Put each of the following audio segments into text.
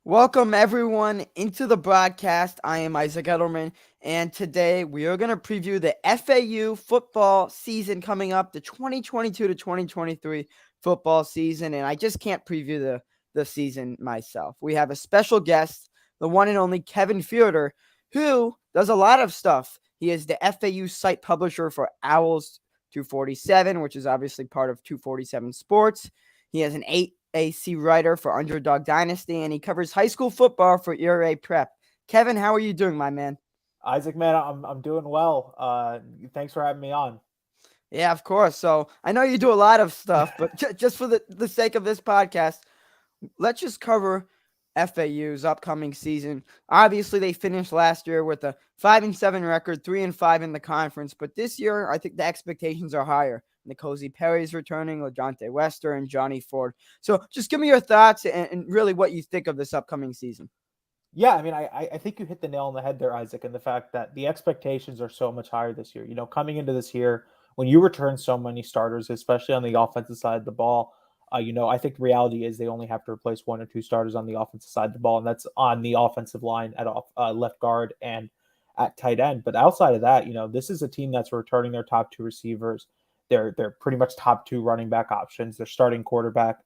Welcome everyone into the broadcast. I am Isaac Edelman, and today we are going to preview the FAU football season coming up, the 2022 to 2023 football season. And I just can't preview the season myself. We have a special guest, the one and only Kevin Fielder, who does a lot of stuff. He is the FAU site publisher for Owls 247, which is obviously part of 247 Sports. He has an AC writer for Underdog Dynasty, and he covers high school football for ERA Prep. Kevin, how are you doing, my man? Isaac, man, I'm doing well. Thanks for having me on. Yeah, of course. So I know you do a lot of stuff, but just for the sake of this podcast, let's just cover FAU's upcoming season. Obviously, they finished last year with a 5-7 record, 3-5 in the conference. But this year, I think the expectations are higher. N'Kosi Perry's returning, LeJonte Wester, and Johnny Ford. So just give me your thoughts and really what you think of this upcoming season. Yeah, I mean, I think you hit the nail on the head there, Isaac, and the fact that the expectations are so much higher this year. Coming into this year, when you return so many starters, especially on the offensive side of the ball, I think the reality is they only have to replace one or two starters on the offensive side of the ball, and that's on the offensive line at left guard and at tight end. But outside of that, this is a team that's returning their top two receivers. They're pretty much top two running back options. They're starting quarterback.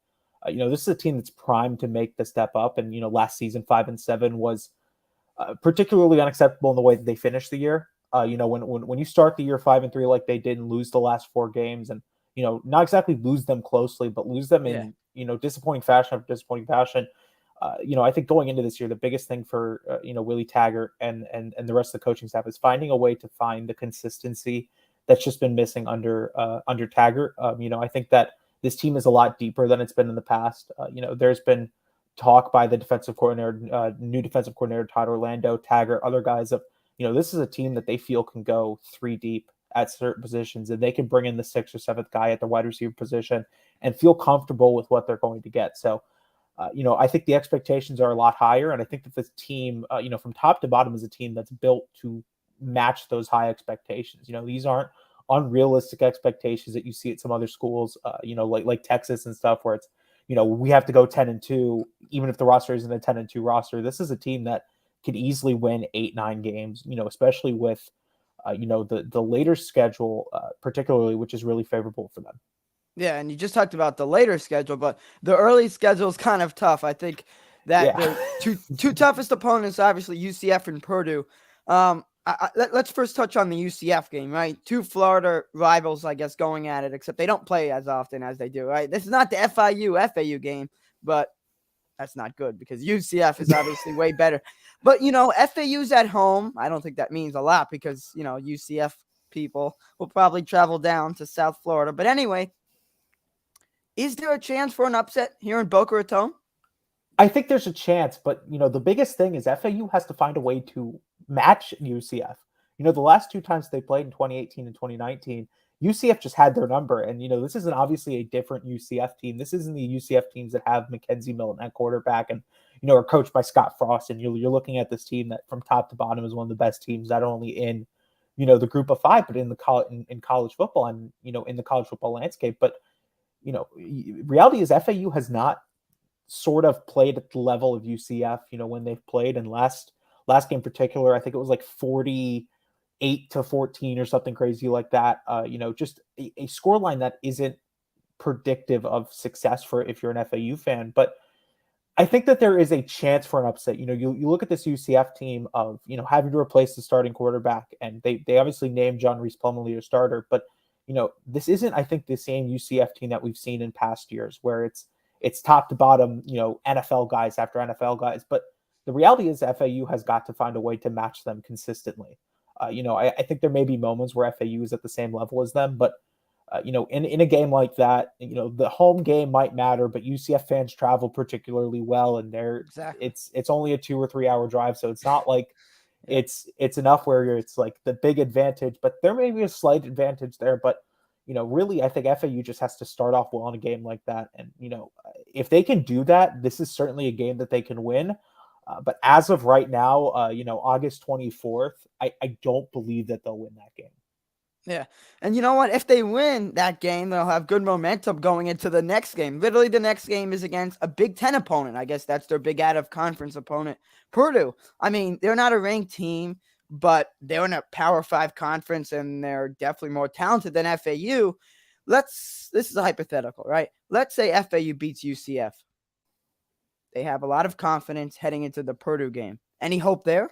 This is a team that's primed to make the step up. And last season 5-7 was particularly unacceptable in the way that they finished the year. When you start the year 5-3 like they did and lose the last four games, and not exactly lose them closely, but lose them Yeah. in disappointing fashion after disappointing fashion. I think going into this year, the biggest thing for Willie Taggart and the rest of the coaching staff is finding a way to find the consistency that's just been missing under Taggart. I think that this team is a lot deeper than it's been in the past. There's been talk by the defensive coordinator, new defensive coordinator Todd Orlando, Taggart, other guys of, this is a team that they feel can go three deep at certain positions, and they can bring in the sixth or seventh guy at the wide receiver position and feel comfortable with what they're going to get. So, I think the expectations are a lot higher, and I think that this team, from top to bottom, is a team that's built to match those high expectations. These aren't unrealistic expectations that you see at some other schools, like Texas and stuff, where it's, we have to go 10-2, even if the roster isn't a 10-2 roster. This is a team that could easily win 8-9 games, especially with, the later schedule, particularly, which is really favorable for them. Yeah, and you just talked about the later schedule, but the early schedule is kind of tough. I think that Yeah. the two toughest opponents, obviously UCF and Purdue. Let's first touch on the UCF game, right? Two Florida rivals, I guess, going at it, except they don't play as often as they do, right? This is not the FAU game, but that's not good because UCF is obviously way better. But, FAU's at home. I don't think that means a lot because, UCF people will probably travel down to South Florida. But anyway, is there a chance for an upset here in Boca Raton? I think there's a chance, but the biggest thing is FAU has to find a way to match UCF. The last two times they played in 2018 and 2019, UCF just had their number. And this isn't obviously a different UCF team. This isn't the UCF teams that have Mackenzie Milton at quarterback and are coached by Scott Frost. And you're looking at this team that from top to bottom is one of the best teams, not only in the group of five, but in the in college football and in the college football landscape. But reality is FAU has not sort of played at the level of UCF, when they've played. And last game in particular, I think it was like 48-14 or something crazy like that. Just a scoreline that isn't predictive of success for if you're an FAU fan. But I think that there is a chance for an upset. You look at this UCF team of, having to replace the starting quarterback, and they obviously named John Reese Plumlee a starter, but this isn't, I think, the same UCF team that we've seen in past years where it's top to bottom, NFL guys after NFL guys. But the reality is FAU has got to find a way to match them consistently. I think there may be moments where FAU is at the same level as them, but in a game like that, the home game might matter, but UCF fans travel particularly well, and Exactly. it's only a 2 or 3 hour drive, so it's not like Yeah. it's enough where it's like the big advantage, but there may be a slight advantage there. But really, I think FAU just has to start off well in a game like that, and if they can do that, this is certainly a game that they can win. But as of right now, August 24th, I don't believe that they'll win that game. Yeah. And you know what? If they win that game, they'll have good momentum going into the next game. Literally, the next game is against a Big Ten opponent. I guess that's their big out of conference opponent, Purdue. I mean, they're not a ranked team, but they're in a Power Five conference and they're definitely more talented than FAU. This is a hypothetical, right? Let's say FAU beats UCF. They have a lot of confidence heading into the Purdue game. Any hope there?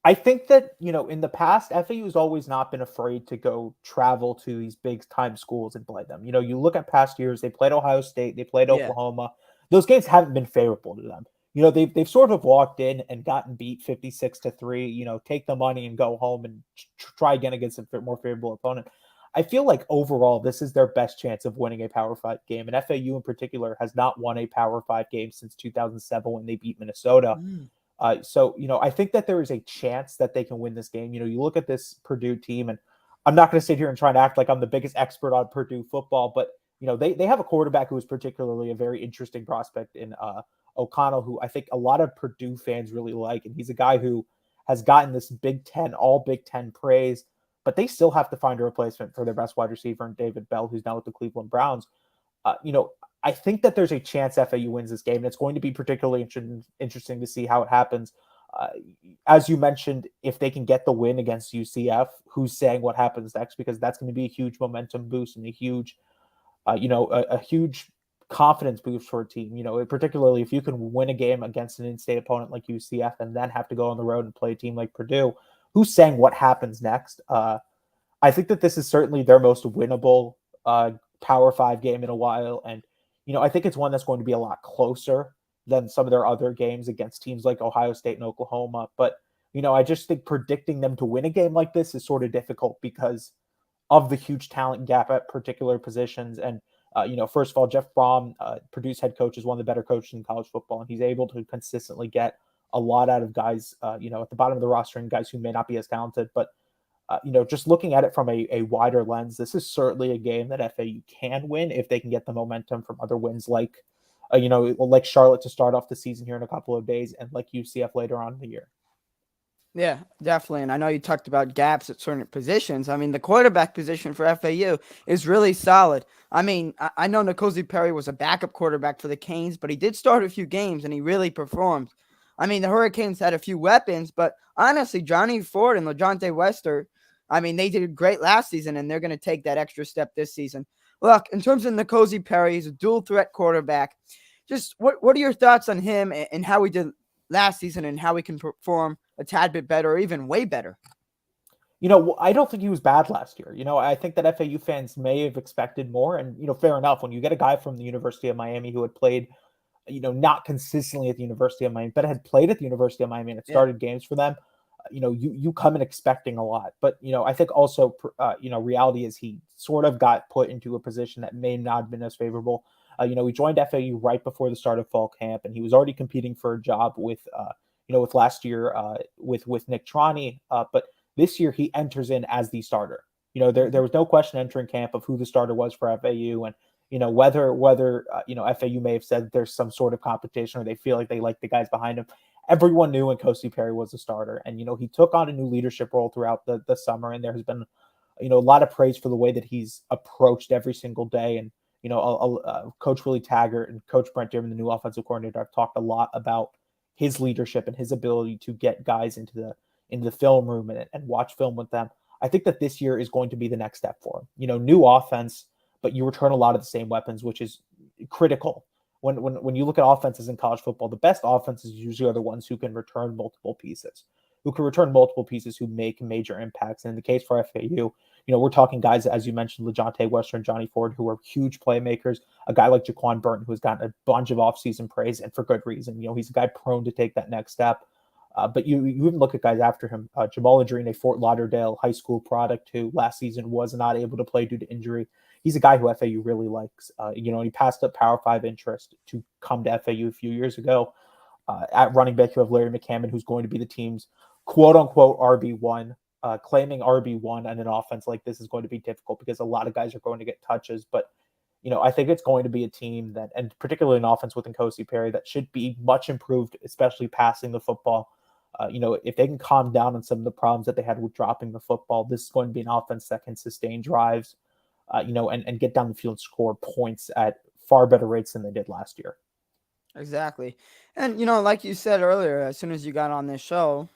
I think that, in the past, FAU has always not been afraid to go travel to these big time schools and play them. You look at past years, they played Ohio State, they played Yeah. Oklahoma. Those games haven't been favorable to them. They've sort of walked in and gotten beat 56-3, take the money and go home and try again against a more favorable opponent. I feel like overall, this is their best chance of winning a Power 5 game. And FAU in particular has not won a Power 5 game since 2007 when they beat Minnesota. Mm. So, I think that there is a chance that they can win this game. You look at this Purdue team, and I'm not going to sit here and try to act like I'm the biggest expert on Purdue football, but, they have a quarterback who is particularly a very interesting prospect in O'Connell, who I think a lot of Purdue fans really like. And he's a guy who has gotten this all Big Ten praise, but they still have to find a replacement for their best wide receiver in David Bell, who's now with the Cleveland Browns. Uh, you know, I think that there's a chance FAU wins this game, and it's going to be particularly interesting to see how it happens. Uh, as you mentioned, if they can get the win against UCF, who's saying what happens next? Because that's going to be a huge momentum boost and a huge, a huge confidence boost for a team. Particularly if you can win a game against an in-state opponent like UCF and then have to go on the road and play a team like Purdue, who's saying what happens next? I think that this is certainly their most winnable Power Five game in a while, and I think it's one that's going to be a lot closer than some of their other games against teams like Ohio State and Oklahoma. But I just think predicting them to win a game like this is sort of difficult because of the huge talent gap at particular positions. And first of all, Jeff Brom, Purdue's head coach, is one of the better coaches in college football, and he's able to consistently get a lot out of guys, at the bottom of the roster and guys who may not be as talented, but just looking at it from a wider lens, this is certainly a game that FAU can win if they can get the momentum from other wins like, like Charlotte to start off the season here in a couple of days, and like UCF later on in the year. Yeah, definitely. And I know you talked about gaps at certain positions. I mean, the quarterback position for FAU is really solid. I mean, I know N'Kosi Perry was a backup quarterback for the Canes, but he did start a few games and he really performed. I mean, the Hurricanes had a few weapons, but honestly, Johnny Ford and LeJohntay Wester, I mean, they did great last season and they're going to take that extra step this season. Look, in terms of N'Kosi Perry, he's a dual threat quarterback. Just what are your thoughts on him and how he did last season and how he can perform a tad bit better or even way better? I don't think he was bad last year. I think that FAU fans may have expected more, and fair enough. When you get a guy from the University of Miami who had played, not consistently at the University of Miami, but had played at the University of Miami and had started games for them, you come in expecting a lot. But I think also reality is he sort of got put into a position that may not have been as favorable. He joined FAU right before the start of fall camp, and he was already competing for a job with with last year with Nick Trani, but this year he enters in as the starter. There was no question entering camp of who the starter was for FAU, and whether FAU may have said there's some sort of competition or they feel like they like the guys behind him. Everyone knew N'Kosi Perry was a starter, and he took on a new leadership role throughout the summer, and there has been a lot of praise for the way that he's approached every single day. And Coach Willie Taggart and Coach Brent Dearman, the new offensive coordinator, have talked a lot about his leadership and his ability to get guys into the film room and watch film with them. I think that this year is going to be the next step for him. New offense, but you return a lot of the same weapons, which is critical. When you look at offenses in college football, the best offenses usually are the ones who can return multiple pieces, who make major impacts. And in the case for FAU, we're talking guys, as you mentioned, LeJohntay Wester and Johnny Ford, who are huge playmakers. A guy like Jaquan Burton, who has gotten a bunch of offseason praise, and for good reason. He's a guy prone to take that next step. But you even look at guys after him. Jamal Adrien, a Fort Lauderdale high school product who last season was not able to play due to injury. He's a guy who FAU really likes. He passed up Power 5 interest to come to FAU a few years ago. At running back, you have Larry McCammon, who's going to be the team's quote-unquote RB1. Claiming RB1 and an offense like this is going to be difficult because a lot of guys are going to get touches. But, I think it's going to be a team that, and particularly an offense with N'Kosi Perry, that should be much improved, especially passing the football. If they can calm down on some of the problems that they had with dropping the football, this is going to be an offense that can sustain drives, and get down the field and score points at far better rates than they did last year. Exactly. And, like you said earlier, as soon as you got on this show,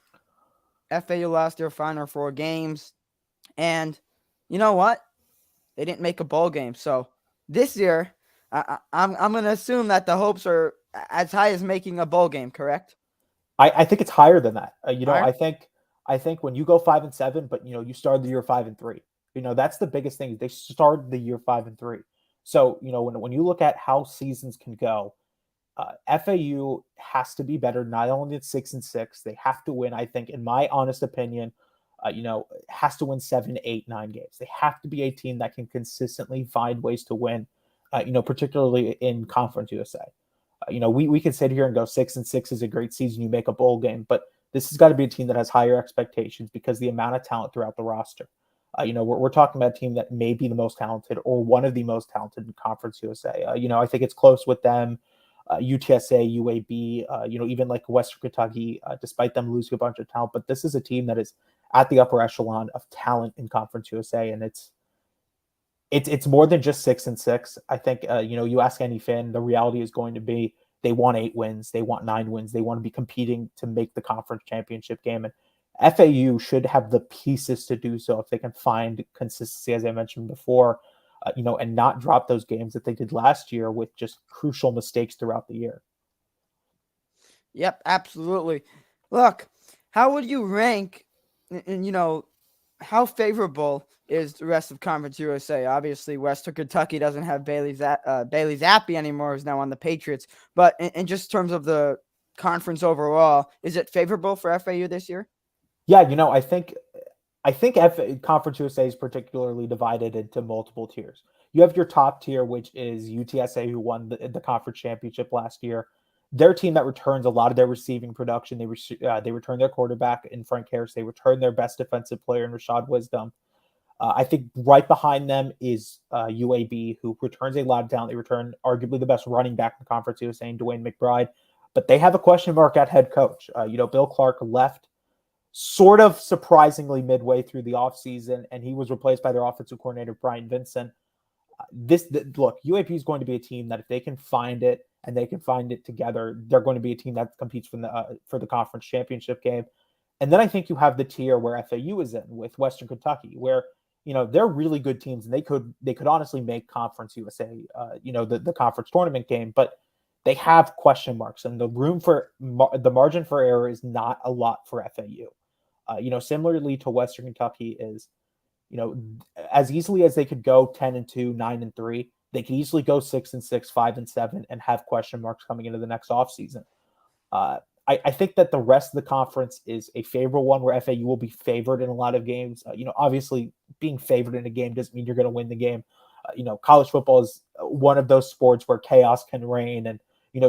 FAU lost their final 4 games. And you know what? They didn't make a bowl game. So this year, I'm going to assume that the hopes are as high as making a bowl game, correct? I think it's higher than that. Higher? I think when you go 5-7, but you started the year 5-3. That's the biggest thing. They started the year 5-3. So when you look at how seasons can go, FAU has to be better. Not only at 6-6, they have to win. I think, in my honest opinion, has to win 7, 8, 9 games. They have to be a team that can consistently find ways to win. Particularly in Conference USA. We can sit here and go 6-6 is a great season. You make a bowl game, but this has got to be a team that has higher expectations because the amount of talent throughout the roster. We're talking about a team that may be the most talented or one of the most talented in Conference USA. I think it's close with them. UTSA, UAB, even like Western Kentucky, despite them losing a bunch of talent. But this is a team that is at the upper echelon of talent in Conference USA, and it's more than just 6-6. I think you ask any fan, the reality is going to be they want 8 wins, they want 9 wins, they want to be competing to make the conference championship game, and FAU should have the pieces to do so if they can find consistency, as I mentioned before, and not drop those games that they did last year with just crucial mistakes throughout the year. Yep, absolutely. Look, how would you rank, and how favorable is the rest of Conference USA? Obviously, Western Kentucky doesn't have Bailey Zappi anymore, who's now on the Patriots. But in just terms of the conference overall, is it favorable for FAU this year? Yeah, I think Conference USA is particularly divided into multiple tiers. You have your top tier, which is UTSA, who won the conference championship last year. Their team that returns a lot of their receiving production. They return their quarterback in Frank Harris. They return their best defensive player in Rashad Wisdom. I think right behind them is UAB, who returns a lot of talent. They return arguably the best running back in Conference USA, Dwayne McBride. But they have a question mark at head coach. Bill Clark left sort of surprisingly midway through the offseason, and he was replaced by their offensive coordinator, Brian Vincent. Look, UAP is going to be a team that if they can find it and they can find it together, they're going to be a team that competes for the conference championship game. And then I think you have the tier where FAU is in with Western Kentucky, where they're really good teams and they could honestly make Conference USA, the conference tournament game, but they have question marks and the room for the margin for error is not a lot for FAU. Similarly to Western Kentucky is, as easily as they could go 10-2, 9-3, they could easily go 6-6, 5-7, and have question marks coming into the next offseason. I think that the rest of the conference is a favorable one where FAU will be favored in a lot of games. Obviously being favored in a game doesn't mean you're going to win the game. College football is one of those sports where chaos can reign and,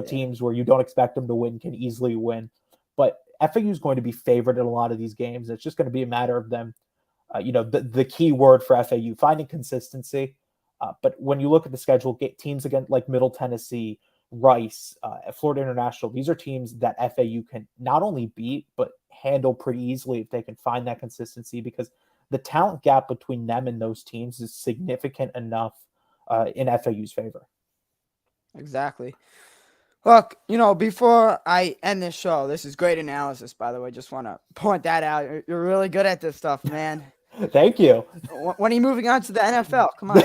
teams where you don't expect them to win can easily win. But FAU is going to be favored in a lot of these games. It's just going to be a matter of them, the key word for FAU, finding consistency. But when you look at the schedule, teams again like Middle Tennessee, Rice, Florida International, these are teams that FAU can not only beat, but handle pretty easily if they can find that consistency, because the talent gap between them and those teams is significant enough in FAU's favor. Exactly. Look, before I end this show, this is great analysis, by the way. Just want to point that out. You're really good at this stuff, man. Thank you. When are you moving on to the NFL? Come on.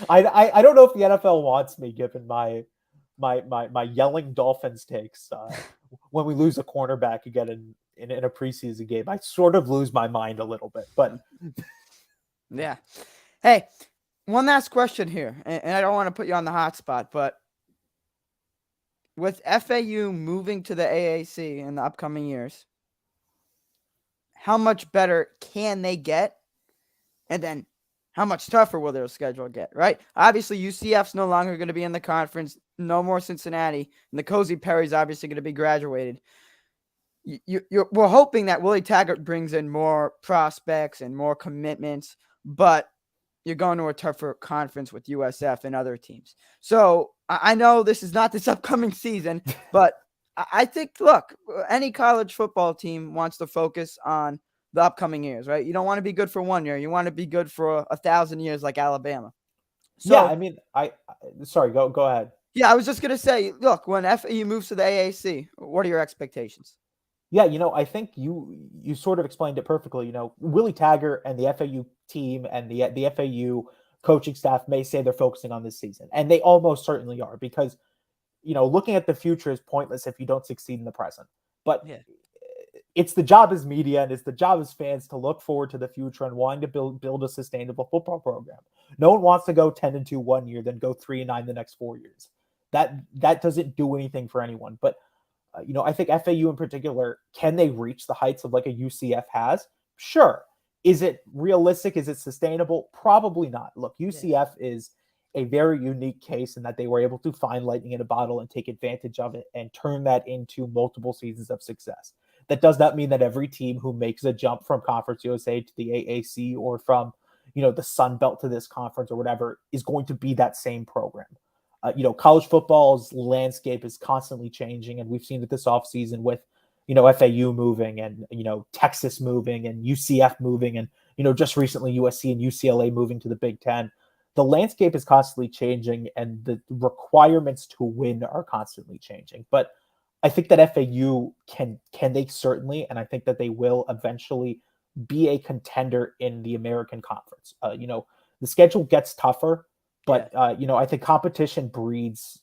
I don't know if the NFL wants me, given my yelling Dolphins takes when we lose a cornerback again in a preseason game. I sort of lose my mind a little bit, but yeah. Hey, one last question here, and I don't want to put you on the hot spot, but with FAU moving to the AAC in the upcoming years, how much better can they get? And then how much tougher will their schedule get, right? Obviously, UCF's no longer going to be in the conference. No more Cincinnati. And the Cozy Perry's obviously going to be graduated. We're hoping that Willie Taggart brings in more prospects and more commitments, but you're going to a tougher conference with USF and other teams. So I know this is not this upcoming season, but I think, look, any college football team wants to focus on the upcoming years, right? You don't want to be good for 1 year. You want to be good for 1,000 years like Alabama. Yeah, So, I mean, sorry, go ahead. yeah, I was just going to say, look, when FAU moves to the AAC, what are your expectations? Yeah, I think you sort of explained it perfectly. Willie Taggart and the FAU team and the FAU coaching staff may say they're focusing on this season, and they almost certainly are, because looking at the future is pointless if you don't succeed in the present. But Yeah. it's the job as media and it's the job as fans to look forward to the future and wanting to build a sustainable football program. No one wants to go 10-2 1 year, then go 3-9 the next 4 years. That doesn't do anything for anyone. But I think FAU in particular, can they reach the heights of like a UCF has? Sure. Is it realistic? Is it sustainable? Probably not. Look, Yeah. UCF is a very unique case in that they were able to find lightning in a bottle and take advantage of it and turn that into multiple seasons of success. That does not mean that every team who makes a jump from Conference USA to the AAC, or from the Sun Belt to this conference or whatever, is going to be that same program. College football's landscape is constantly changing, and we've seen it this offseason with, FAU moving, and, Texas moving, and UCF moving, and, just recently USC and UCLA moving to the Big Ten. The landscape is constantly changing, and the requirements to win are constantly changing. But I think that FAU can they certainly, and I think that they will eventually be a contender in the American Conference. The schedule gets tougher, Yeah. but I think competition breeds,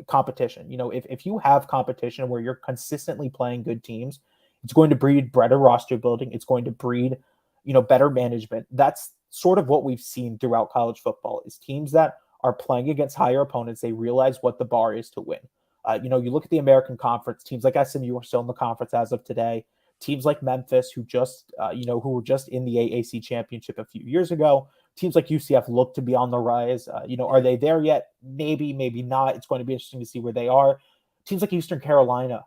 competition. If you have competition where you're consistently playing good teams, it's going to breed better roster building. It's going to breed, better management. That's sort of what we've seen throughout college football, is teams that are playing against higher opponents. They realize what the bar is to win. You look at the American Conference, teams like SMU are still in the conference as of today. Teams like Memphis, who were just in the AAC championship a few years ago. Teams like UCF look to be on the rise. Are Yeah. they there yet? Maybe, maybe not. It's going to be interesting to see where they are. Teams like Eastern Carolina,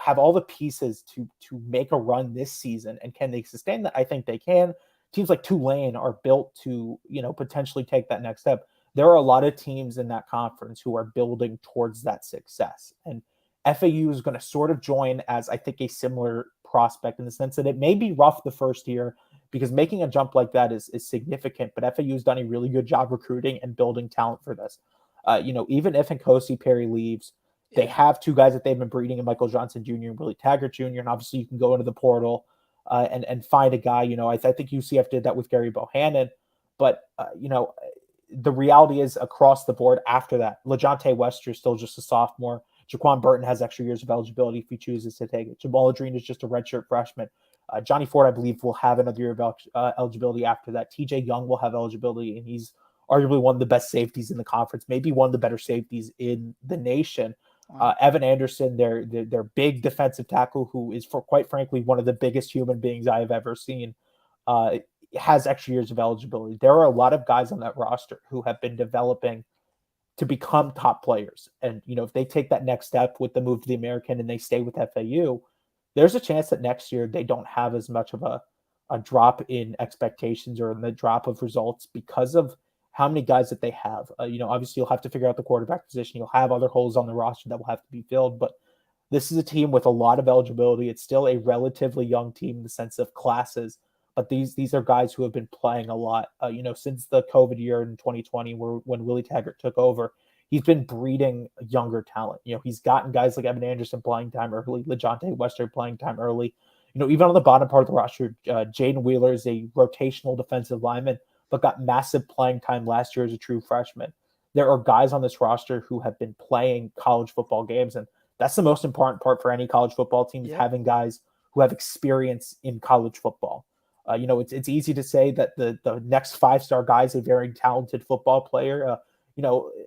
have all the pieces to make a run this season. And can they sustain that? I think they can. Teams like Tulane are built to, potentially take that next step. There are a lot of teams in that conference who are building towards that success. And FAU is going to sort of join as, I think, a similar prospect, in the sense that it may be rough the first year, because making a jump like that is significant. But FAU has done a really good job recruiting and building talent for this. Even if Nkosi Perry leaves, they Yeah. have two guys that they've been breeding in Michael Johnson Jr. and Willie Taggart Jr. And obviously you can go into the portal and find a guy. I think UCF did that with Gary Bohannon. But, the reality is, across the board after that, LeJontay Wester is still just a sophomore. Jaquan Burton has extra years of eligibility if he chooses to take it. Jamal Adrien is just a redshirt freshman. Johnny Ford, I believe, will have another year of eligibility after that. TJ Young will have eligibility, and he's arguably one of the best safeties in the conference, maybe one of the better safeties in the nation. Wow. Evan Anderson, their big defensive tackle, who is, for quite frankly, one of the biggest human beings I have ever seen, has extra years of eligibility. There are a lot of guys on that roster who have been developing to become top players. And, if they take that next step with the move to the American and they stay with FAU, there's a chance that next year they don't have as much of a drop in expectations or in the drop of results, because of how many guys that they have. Obviously you'll have to figure out the quarterback position. You'll have other holes on the roster that will have to be filled, but this is a team with a lot of eligibility. It's still a relatively young team in the sense of classes, but these are guys who have been playing a lot. Since the COVID year in 2020, when Willie Taggart took over, he's been breeding younger talent. He's gotten guys like Evan Anderson playing time early, LeJontay Wester playing time early. Even on the bottom part of the roster, Jaden Wheeler is a rotational defensive lineman, but got massive playing time last year as a true freshman. There are guys on this roster who have been playing college football games, and that's the most important part for any college football team, is Yep. having guys who have experience in college football. It's easy to say that the next 5-star guy is a very talented football player.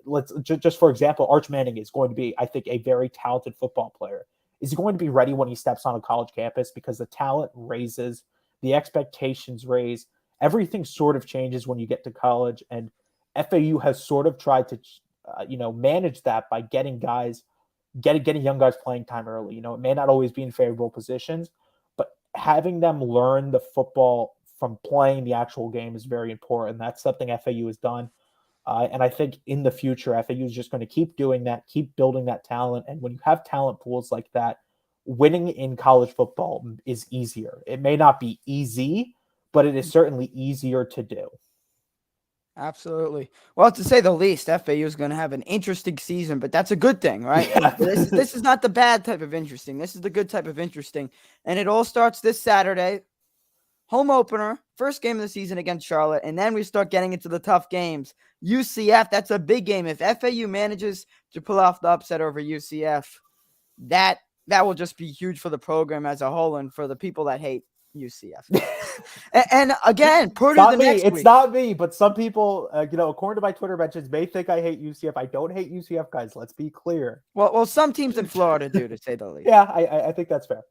Let's just for example, Arch Manning is going to be, I think, a very talented football player. Is he going to be ready when he steps on a college campus? Because the talent raises, the expectations raise, everything sort of changes when you get to college. And FAU has sort of tried to, manage that by getting young guys playing time early. It may not always be in favorable positions, but having them learn the football from playing the actual game is very important. That's something FAU has done. And I think in the future, FAU is just going to keep doing that, keep building that talent. And when you have talent pools like that, winning in college football is easier. It may not be easy, but it is certainly easier to do. Absolutely. Well, to say the least, FAU is going to have an interesting season, but that's a good thing, right? Yeah. This is not the bad type of interesting. This is the good type of interesting. And it all starts this Saturday. Home opener, first game of the season against Charlotte, and then we start getting into the tough games. UCF, that's a big game. If FAU manages to pull off the upset over UCF, that will just be huge for the program as a whole and for the people that hate UCF. and again, Purdue Not the me. next It's week. not me, but some people, according to my Twitter mentions, may think I hate UCF. I don't hate UCF, guys. Let's be clear. Well, some teams in Florida do, to say the least. Yeah, I think that's fair.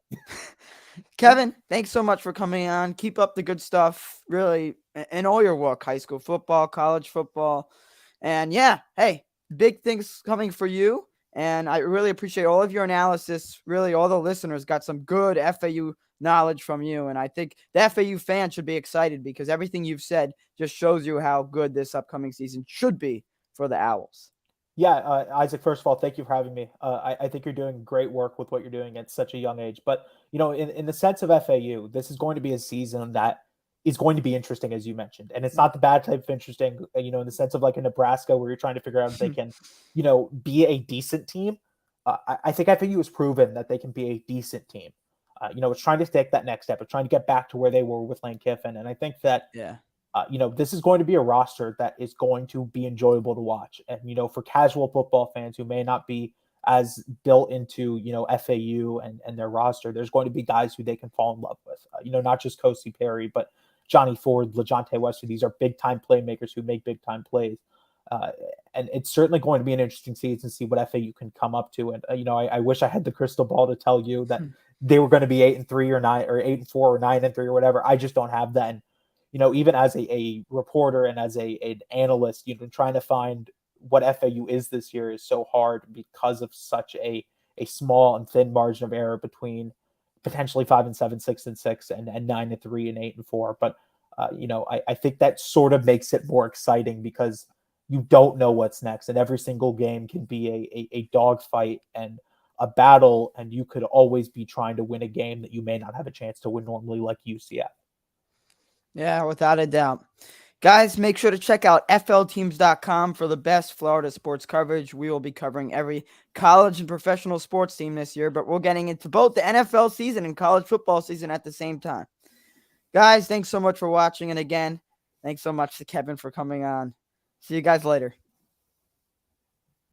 Kevin, thanks so much for coming on. Keep up the good stuff, really, in all your work, high school football, college football. And yeah, hey, big things coming for you. And I really appreciate all of your analysis. Really, all the listeners got some good FAU knowledge from you. And I think the FAU fans should be excited because everything you've said just shows you how good this upcoming season should be for the Owls. Yeah, Isaac, first of all, thank you for having me. I think you're doing great work with what you're doing at such a young age. But, in the sense of FAU, this is going to be a season that is going to be interesting, as you mentioned. And it's not the bad type of interesting, in the sense of like a Nebraska where you're trying to figure out if they can, be a decent team. I think FAU has proven that they can be a decent team. It's trying to take that next step. It's trying to get back to where they were with Lane Kiffin. And I think that Yeah. this is going to be a roster that is going to be enjoyable to watch. And, for casual football fans who may not be as built into, FAU and their roster, there's going to be guys who they can fall in love with, not just Kosi Perry, but Johnny Ford, LaJohntay Webster. These are big time playmakers who make big time plays. And it's certainly going to be an interesting season to see what FAU can come up to. And, I wish I had the crystal ball to tell you that they were going to be 8-3 or 9 or 8-4 or 9-3 or whatever. I just don't have that. And, even as a reporter and as an analyst, trying to find what FAU is this year is so hard because of such a small and thin margin of error between potentially 5-7, 6-6, and 9-3 and 8-4. But I think that sort of makes it more exciting because you don't know what's next, and every single game can be a dogfight and a battle, and you could always be trying to win a game that you may not have a chance to win normally, like UCF. Yeah, without a doubt. Guys, make sure to check out flteams.com for the best Florida sports coverage. We will be covering every college and professional sports team this year, but we're getting into both the NFL season and college football season at the same time. Guys, thanks so much for watching. And again, thanks so much to Kevin for coming on. See you guys later.